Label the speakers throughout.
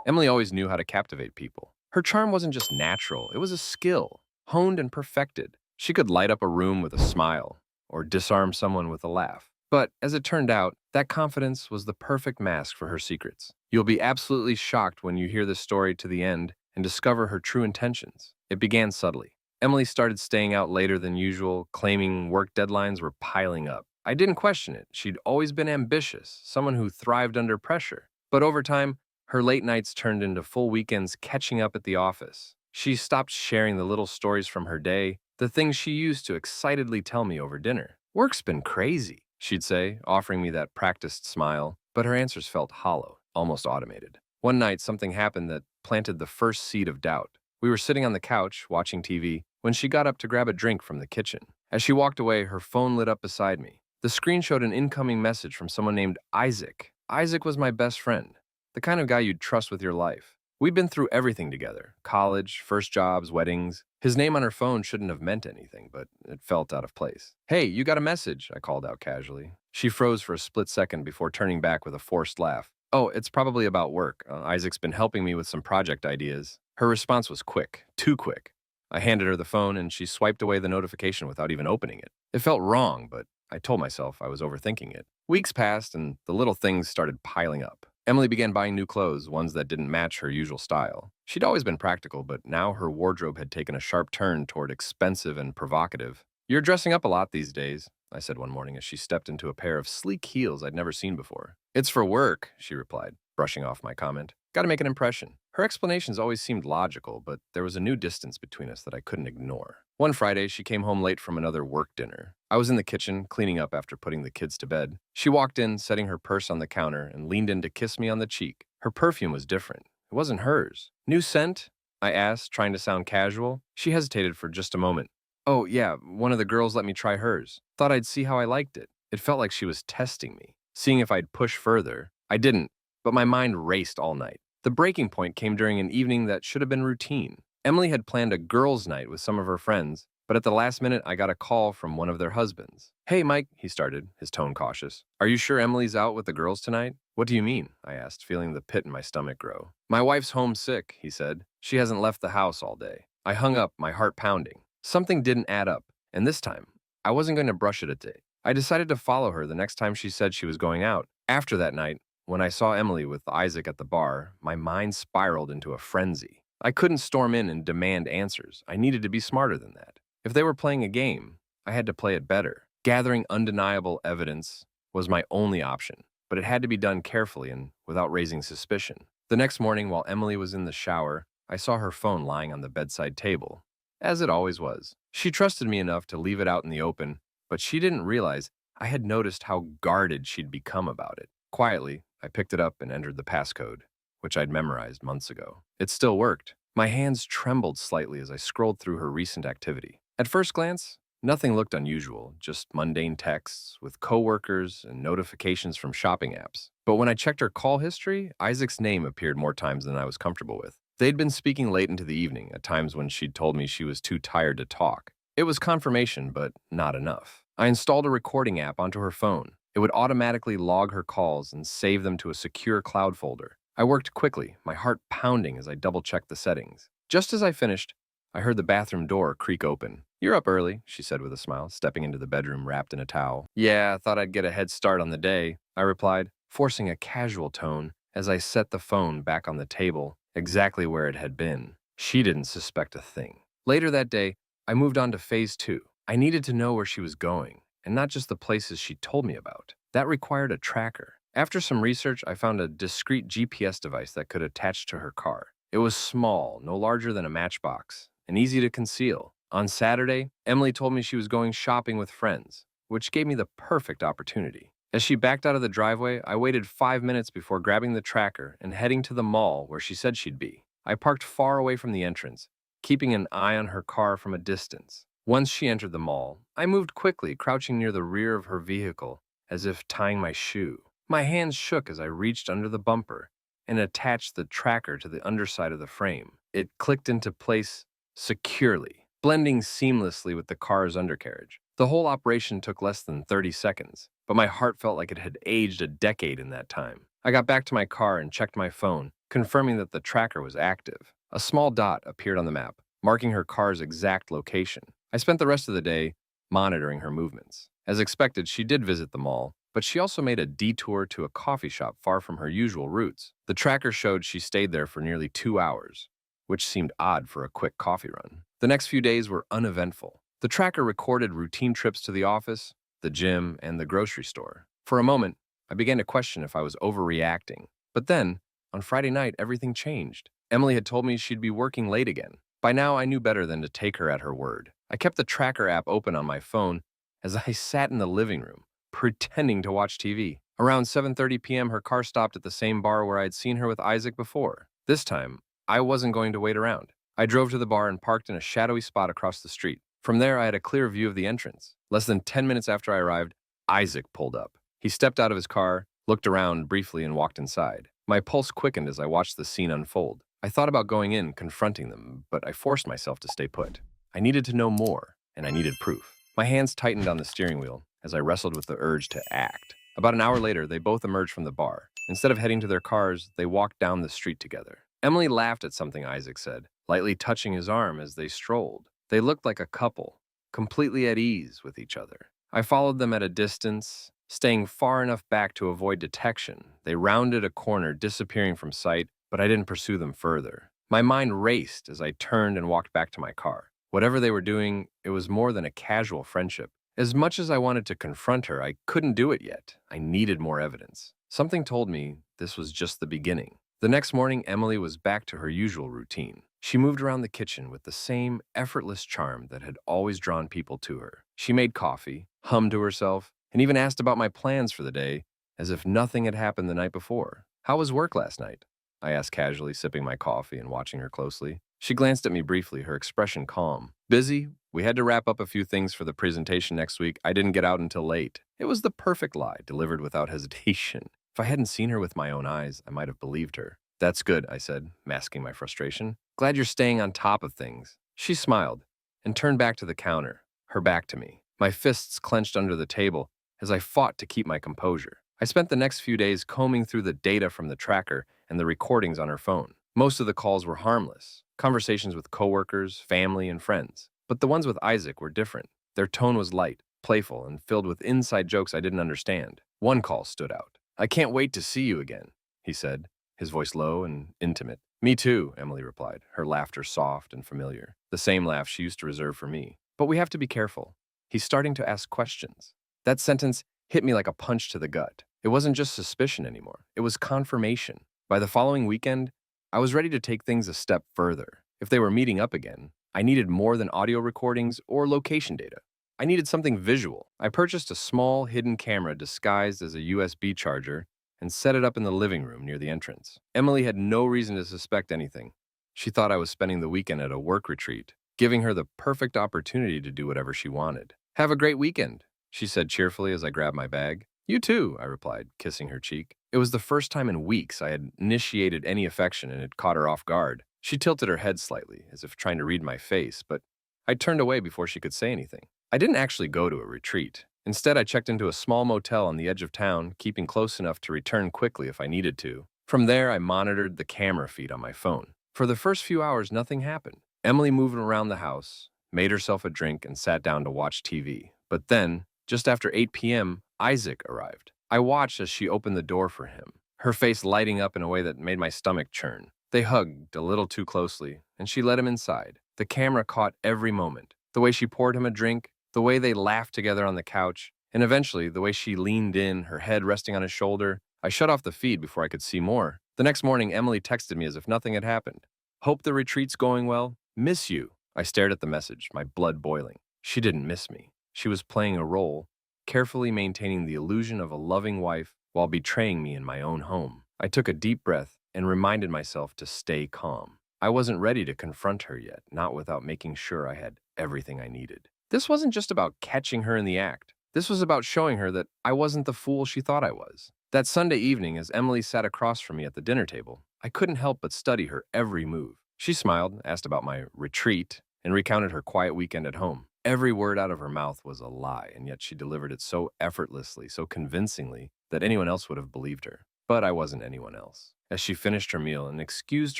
Speaker 1: Emily always knew how to captivate people. Her charm wasn't just natural, it was a skill, honed and perfected. She could light up a room with a smile or disarm someone with a laugh. But as it turned out, that confidence was the perfect mask for her secrets. You'll be absolutely shocked when you hear this story to the end and discover her true intentions. It began subtly. Emily started staying out later than usual, claiming work deadlines were piling up. I didn't question it. She'd always been ambitious, someone who thrived under pressure. But over time, her late nights turned into full weekends catching up at the office. She stopped sharing the little stories from her day, the things she used to excitedly tell me over dinner. Work's been crazy, she'd say, offering me that practiced smile, but her answers felt hollow, almost automated. One night, something happened that planted the first seed of doubt. We were sitting on the couch, watching TV, when she got up to grab a drink from the kitchen. As she walked away, her phone lit up beside me. The screen showed an incoming message from someone named Isaac. Isaac was my best friend, the kind of guy you'd trust with your life. We'd been through everything together: college, first jobs, weddings. His name on her phone shouldn't have meant anything, but it felt out of place. "Hey, you got a message," I called out casually. She froze for a split second before turning back with a forced laugh. "Oh, it's probably about work. Isaac's been helping me with some project ideas." Her response was quick, too quick. I handed her the phone and she swiped away the notification without even opening it. It felt wrong, but I told myself I was overthinking it. Weeks passed and the little things started piling up. Emily began buying new clothes, ones that didn't match her usual style. She'd always been practical, but now her wardrobe had taken a sharp turn toward expensive and provocative. "You're dressing up a lot these days," I said one morning as she stepped into a pair of sleek heels I'd never seen before. "It's for work," she replied, brushing off my comment. "Gotta make an impression." Her explanations always seemed logical, but there was a new distance between us that I couldn't ignore. One Friday, she came home late from another work dinner. I was in the kitchen, cleaning up after putting the kids to bed. She walked in, setting her purse on the counter, and leaned in to kiss me on the cheek. Her perfume was different. It wasn't hers. "New scent?" I asked, trying to sound casual. She hesitated for just a moment. "Oh, yeah, one of the girls let me try hers. Thought I'd see how I liked it." It felt like she was testing me, seeing if I'd push further. I didn't, but my mind raced all night. The breaking point came during an evening that should have been routine. Emily had planned a girls' night with some of her friends, but at the last minute, I got a call from one of their husbands. "Hey, Mike," he started, his tone cautious. "Are you sure Emily's out with the girls tonight?" "What do you mean?" I asked, feeling the pit in my stomach grow. "My wife's homesick," he said. "She hasn't left the house all day." I hung up, my heart pounding. Something didn't add up, and this time, I wasn't going to brush it a day. I decided to follow her the next time she said she was going out. After that night, when I saw Emily with Isaac at the bar, my mind spiraled into a frenzy. I couldn't storm in and demand answers. I needed to be smarter than that. If they were playing a game, I had to play it better. Gathering undeniable evidence was my only option, but it had to be done carefully and without raising suspicion. The next morning, while Emily was in the shower, I saw her phone lying on the bedside table, as it always was. She trusted me enough to leave it out in the open, but she didn't realize I had noticed how guarded she'd become about it. Quietly, I picked it up and entered the passcode, which I'd memorized months ago. It still worked. My hands trembled slightly as I scrolled through her recent activity. At first glance, nothing looked unusual, just mundane texts with coworkers and notifications from shopping apps. But when I checked her call history, Isaac's name appeared more times than I was comfortable with. They'd been speaking late into the evening, at times when she'd told me she was too tired to talk. It was confirmation, but not enough. I installed a recording app onto her phone. It would automatically log her calls and save them to a secure cloud folder. I worked quickly, my heart pounding as I double-checked the settings. Just as I finished, I heard the bathroom door creak open. "You're up early," she said with a smile, stepping into the bedroom wrapped in a towel. "Yeah, I thought I'd get a head start on the day," I replied, forcing a casual tone as I set the phone back on the table, exactly where it had been. She didn't suspect a thing. Later that day, I moved on to phase 2. I needed to know where she was going, and not just the places she told me about. That required a tracker. After some research, I found a discreet GPS device that could attach to her car. It was small, no larger than a matchbox, and easy to conceal. On Saturday, Emily told me she was going shopping with friends, which gave me the perfect opportunity. As she backed out of the driveway, I waited 5 minutes before grabbing the tracker and heading to the mall where she said she'd be. I parked far away from the entrance, keeping an eye on her car from a distance. Once she entered the mall, I moved quickly, crouching near the rear of her vehicle, as if tying my shoe. My hands shook as I reached under the bumper and attached the tracker to the underside of the frame. It clicked into place securely, blending seamlessly with the car's undercarriage. The whole operation took less than 30 seconds, but my heart felt like it had aged a decade in that time. I got back to my car and checked my phone, confirming that the tracker was active. A small dot appeared on the map, marking her car's exact location. I spent the rest of the day monitoring her movements. As expected, she did visit the mall, but she also made a detour to a coffee shop far from her usual routes. The tracker showed she stayed there for nearly 2 hours, which seemed odd for a quick coffee run. The next few days were uneventful. The tracker recorded routine trips to the office, the gym, and the grocery store. For a moment, I began to question if I was overreacting. But then, on Friday night, everything changed. Emily had told me she'd be working late again. By now, I knew better than to take her at her word. I kept the tracker app open on my phone as I sat in the living room, pretending to watch TV. Around 7:30 p.m., her car stopped at the same bar where I'd seen her with Isaac before. This time, I wasn't going to wait around. I drove to the bar and parked in a shadowy spot across the street. From there, I had a clear view of the entrance. Less than 10 minutes after I arrived, Isaac pulled up. He stepped out of his car, looked around briefly, and walked inside. My pulse quickened as I watched the scene unfold. I thought about going in, confronting them, but I forced myself to stay put. I needed to know more, and I needed proof. My hands tightened on the steering wheel as I wrestled with the urge to act. About an hour later, they both emerged from the bar. Instead of heading to their cars, they walked down the street together. Emily laughed at something Isaac said, lightly touching his arm as they strolled. They looked like a couple, completely at ease with each other. I followed them at a distance, staying far enough back to avoid detection. They rounded a corner, disappearing from sight, but I didn't pursue them further. My mind raced as I turned and walked back to my car. Whatever they were doing, it was more than a casual friendship. As much as I wanted to confront her, I couldn't do it yet. I needed more evidence. Something told me this was just the beginning. The next morning, Emily was back to her usual routine. She moved around the kitchen with the same effortless charm that had always drawn people to her. She made coffee, hummed to herself, and even asked about my plans for the day, as if nothing had happened the night before. "How was work last night?" I asked casually, sipping my coffee and watching her closely. She glanced at me briefly, her expression calm. "Busy. We had to wrap up a few things for the presentation next week. I didn't get out until late." It was the perfect lie, delivered without hesitation. If I hadn't seen her with my own eyes, I might have believed her. "That's good," I said, masking my frustration. "Glad you're staying on top of things." She smiled and turned back to the counter, her back to me. My fists clenched under the table as I fought to keep my composure. I spent the next few days combing through the data from the tracker and the recordings on her phone. Most of the calls were harmless, conversations with coworkers, family, and friends. But the ones with Isaac were different. Their tone was light, playful, and filled with inside jokes I didn't understand. One call stood out. "I can't wait to see you again," he said, his voice low and intimate. "Me too," Emily replied, her laughter soft and familiar, the same laugh she used to reserve for me. "But we have to be careful. He's starting to ask questions." That sentence hit me like a punch to the gut. It wasn't just suspicion anymore. It was confirmation. By the following weekend, I was ready to take things a step further. If they were meeting up again, I needed more than audio recordings or location data. I needed something visual. I purchased a small hidden camera disguised as a USB charger and set it up in the living room near the entrance. Emily had no reason to suspect anything. She thought I was spending the weekend at a work retreat, giving her the perfect opportunity to do whatever she wanted. "Have a great weekend," she said cheerfully as I grabbed my bag. "You too," I replied, kissing her cheek. It was the first time in weeks I had initiated any affection and it caught her off guard. She tilted her head slightly, as if trying to read my face, but I turned away before she could say anything. I didn't actually go to a retreat. Instead, I checked into a small motel on the edge of town, keeping close enough to return quickly if I needed to. From there, I monitored the camera feed on my phone. For the first few hours, nothing happened. Emily moved around the house, made herself a drink, and sat down to watch TV. But then, just after 8 p.m., Isaac arrived. I watched as she opened the door for him, her face lighting up in a way that made my stomach churn. They hugged a little too closely, and she let him inside. The camera caught every moment. The way she poured him a drink, the way they laughed together on the couch, and eventually the way she leaned in, her head resting on his shoulder. I shut off the feed before I could see more. The next morning, Emily texted me as if nothing had happened. "Hope the retreat's going well. Miss you." I stared at the message, my blood boiling. She didn't miss me. She was playing a role, carefully maintaining the illusion of a loving wife while betraying me in my own home. I took a deep breath and reminded myself to stay calm. I wasn't ready to confront her yet, not without making sure I had everything I needed. This wasn't just about catching her in the act. This was about showing her that I wasn't the fool she thought I was. That Sunday evening, as Emily sat across from me at the dinner table, I couldn't help but study her every move. She smiled, asked about my retreat, and recounted her quiet weekend at home. Every word out of her mouth was a lie, and yet she delivered it so effortlessly, so convincingly, that anyone else would have believed her. But I wasn't anyone else. As she finished her meal and excused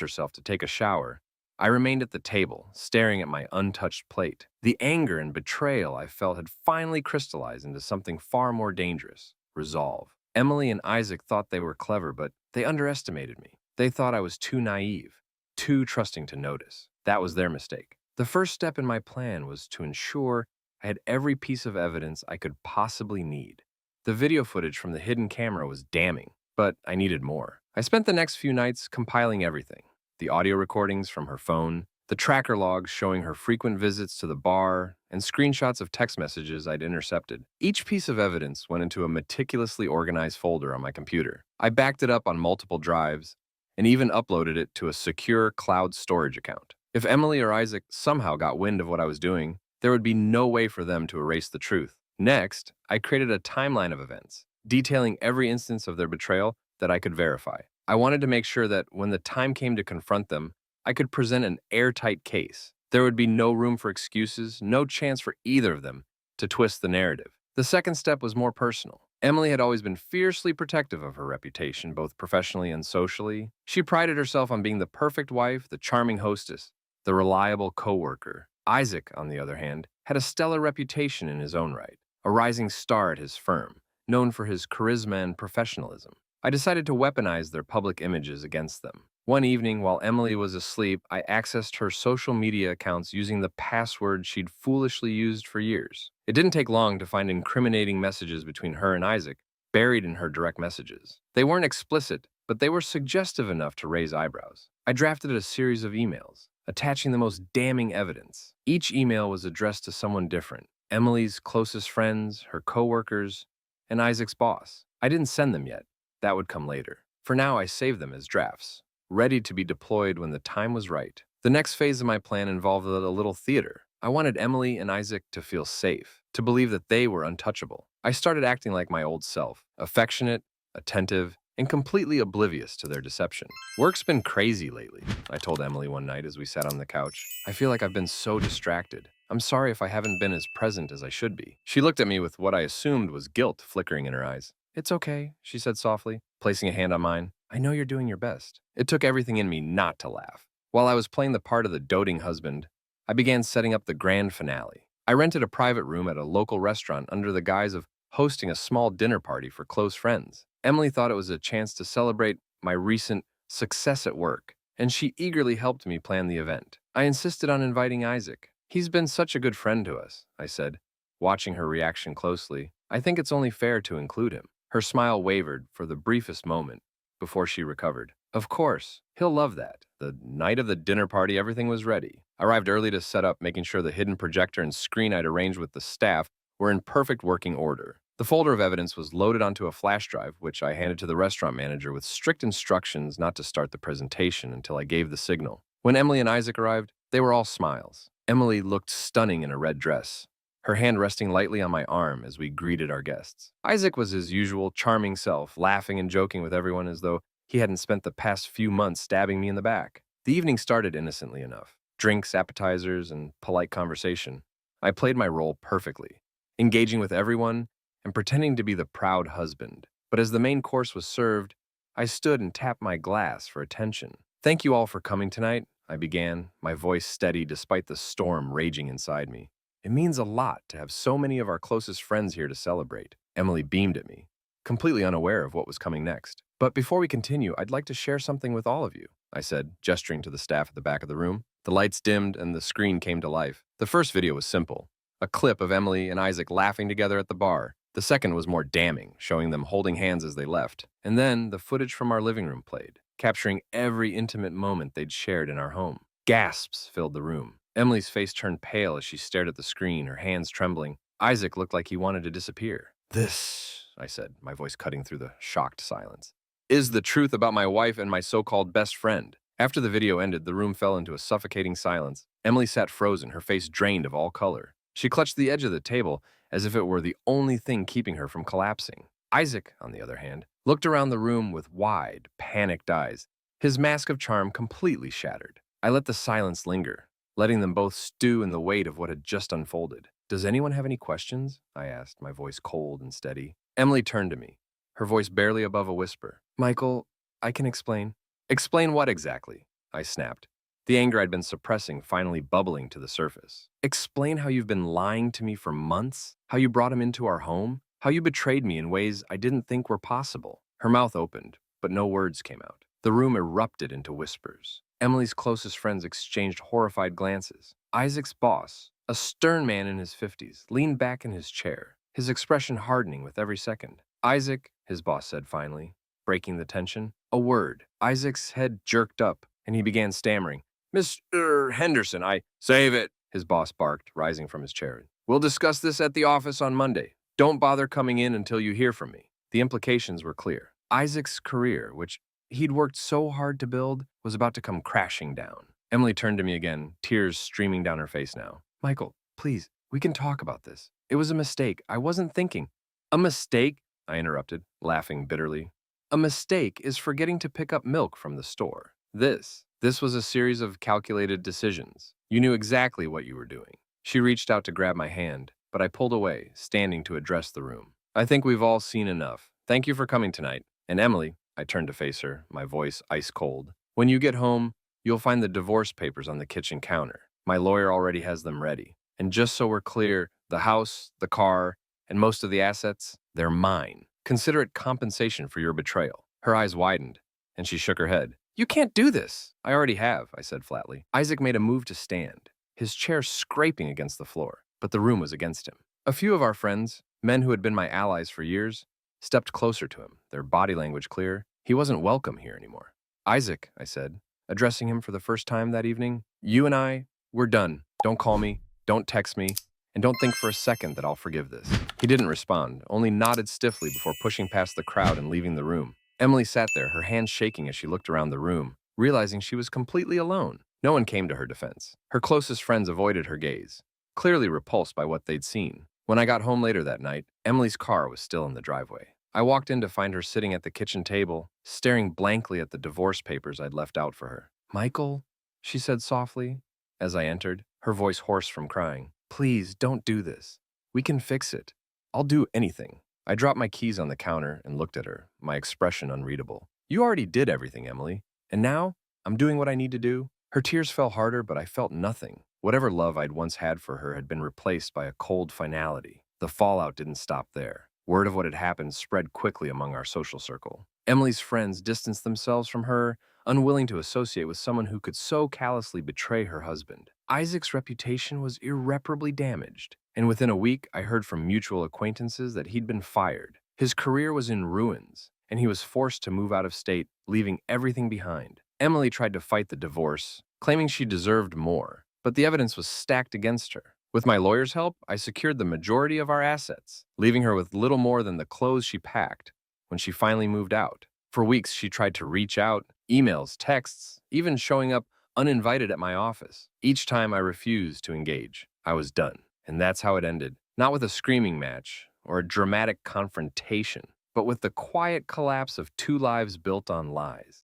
Speaker 1: herself to take a shower, I remained at the table, staring at my untouched plate. The anger and betrayal I felt had finally crystallized into something far more dangerous: resolve. Emily and Isaac thought they were clever, but they underestimated me. They thought I was too naive, too trusting to notice. That was their mistake. The first step in my plan was to ensure I had every piece of evidence I could possibly need. The video footage from the hidden camera was damning, but I needed more. I spent the next few nights compiling everything: the audio recordings from her phone, the tracker logs showing her frequent visits to the bar, and screenshots of text messages I'd intercepted. Each piece of evidence went into a meticulously organized folder on my computer. I backed it up on multiple drives and even uploaded it to a secure cloud storage account. If Emily or Isaac somehow got wind of what I was doing, there would be no way for them to erase the truth. Next, I created a timeline of events, detailing every instance of their betrayal that I could verify. I wanted to make sure that when the time came to confront them, I could present an airtight case. There would be no room for excuses, no chance for either of them to twist the narrative. The second step was more personal. Emily had always been fiercely protective of her reputation, both professionally and socially. She prided herself on being the perfect wife, the charming hostess, the reliable coworker. Isaac, on the other hand, had a stellar reputation in his own right, a rising star at his firm, known for his charisma and professionalism. I decided to weaponize their public images against them. One evening, while Emily was asleep, I accessed her social media accounts using the password she'd foolishly used for years. It didn't take long to find incriminating messages between her and Isaac, buried in her direct messages. They weren't explicit, but they were suggestive enough to raise eyebrows. I drafted a series of emails, attaching the most damning evidence. Each email was addressed to someone different: Emily's closest friends, her coworkers, and Isaac's boss. I didn't send them yet. That would come later. For now, I saved them as drafts, ready to be deployed when the time was right. The next phase of my plan involved a little theater. I wanted Emily and Isaac to feel safe, to believe that they were untouchable. I started acting like my old self, affectionate, attentive, and completely oblivious to their deception. Work's been crazy lately, I told Emily one night as we sat on the couch. I feel like I've been so distracted. I'm sorry if I haven't been as present as I should be. She looked at me with what I assumed was guilt flickering in her eyes. It's okay, she said softly, placing a hand on mine. I know you're doing your best. It took everything in me not to laugh. While I was playing the part of the doting husband, I began setting up the grand finale. I rented a private room at a local restaurant under the guise of hosting a small dinner party for close friends. Emily thought it was a chance to celebrate my recent success at work, and she eagerly helped me plan the event. I insisted on inviting Isaac. He's been such a good friend to us, I said, watching her reaction closely. I think it's only fair to include him. Her smile wavered for the briefest moment before she recovered. Of course, he'll love that. The night of the dinner party, everything was ready. I arrived early to set up, making sure the hidden projector and screen I'd arranged with the staff were in perfect working order. The folder of evidence was loaded onto a flash drive, which I handed to the restaurant manager with strict instructions not to start the presentation until I gave the signal. When Emily and Isaac arrived, they were all smiles. Emily looked stunning in a red dress, her hand resting lightly on my arm as we greeted our guests. Isaac was his usual charming self, laughing and joking with everyone as though he hadn't spent the past few months stabbing me in the back. The evening started innocently enough. Drinks, appetizers, and polite conversation. I played my role perfectly, engaging with everyone and pretending to be the proud husband. But as the main course was served, I stood and tapped my glass for attention. Thank you all for coming tonight, I began, my voice steady despite the storm raging inside me. It means a lot to have so many of our closest friends here to celebrate. Emily beamed at me, completely unaware of what was coming next. But before we continue, I'd like to share something with all of you, I said, gesturing to the staff at the back of the room. The lights dimmed and the screen came to life. The first video was simple, a clip of Emily and Isaac laughing together at the bar. The second was more damning, showing them holding hands as they left. And then the footage from our living room played, capturing every intimate moment they'd shared in our home. Gasps filled the room. Emily's face turned pale as she stared at the screen, her hands trembling. Isaac looked like he wanted to disappear. This, I said, my voice cutting through the shocked silence, is the truth about my wife and my so-called best friend. After the video ended, the room fell into a suffocating silence. Emily sat frozen, her face drained of all color. She clutched the edge of the table as if it were the only thing keeping her from collapsing. Isaac, on the other hand, looked around the room with wide, panicked eyes, his mask of charm completely shattered. I let the silence linger, letting them both stew in the weight of what had just unfolded. Does anyone have any questions? I asked, my voice cold and steady. Emily turned to me, her voice barely above a whisper. Michael, I can explain. Explain what exactly? I snapped. The anger I'd been suppressing finally bubbling to the surface. Explain how you've been lying to me for months, how you brought him into our home, how you betrayed me in ways I didn't think were possible. Her mouth opened, but no words came out. The room erupted into whispers. Emily's closest friends exchanged horrified glances. Isaac's boss, a stern man in his 50s, leaned back in his chair, his expression hardening with every second. Isaac, his boss said finally, breaking the tension. A word. Isaac's head jerked up, and he began stammering. Mr. Henderson, Save it, his boss barked, rising from his chair. We'll discuss this at the office on Monday. Don't bother coming in until you hear from me. The implications were clear. Isaac's career, which he'd worked so hard to build, was about to come crashing down. Emily turned to me again, tears streaming down her face now. Michael, please, we can talk about this. It was a mistake. I wasn't thinking. A mistake? I interrupted, laughing bitterly. A mistake is forgetting to pick up milk from the store. This was a series of calculated decisions. You knew exactly what you were doing. She reached out to grab my hand, but I pulled away, standing to address the room. I think we've all seen enough. Thank you for coming tonight. And Emily, I turned to face her, my voice ice cold. When you get home, you'll find the divorce papers on the kitchen counter. My lawyer already has them ready. And just so we're clear, the house, the car, and most of the assets, they're mine. Consider it compensation for your betrayal. Her eyes widened, and she shook her head. You can't do this. I already have, I said flatly. Isaac made a move to stand, his chair scraping against the floor, but the room was against him. A few of our friends, men who had been my allies for years, stepped closer to him, their body language clear. He wasn't welcome here anymore. Isaac, I said, addressing him for the first time that evening, you and we're done. Don't call me, don't text me, and don't think for a second that I'll forgive this. He didn't respond, only nodded stiffly before pushing past the crowd and leaving the room. Emily sat there, her hands shaking as she looked around the room, realizing she was completely alone. No one came to her defense. Her closest friends avoided her gaze, clearly repulsed by what they'd seen. When I got home later that night, Emily's car was still in the driveway. I walked in to find her sitting at the kitchen table, staring blankly at the divorce papers I'd left out for her. Michael, she said softly as I entered, her voice hoarse from crying. Please, don't do this. We can fix it. I'll do anything. I dropped my keys on the counter and looked at her, my expression unreadable. You already did everything, Emily. And now, I'm doing what I need to do. Her tears fell harder, but I felt nothing. Whatever love I'd once had for her had been replaced by a cold finality. The fallout didn't stop there. Word of what had happened spread quickly among our social circle. Emily's friends distanced themselves from her, unwilling to associate with someone who could so callously betray her husband. Isaac's reputation was irreparably damaged, and within a week I heard from mutual acquaintances that he'd been fired. His career was in ruins, and he was forced to move out of state, leaving everything behind. Emily tried to fight the divorce, claiming she deserved more, but the evidence was stacked against her. With my lawyer's help, I secured the majority of our assets, leaving her with little more than the clothes she packed when she finally moved out. For weeks, she tried to reach out, emails, texts, even showing up uninvited at my office. Each time I refused to engage. I was done. And that's how it ended. Not with a screaming match or a dramatic confrontation, but with the quiet collapse of two lives built on lies.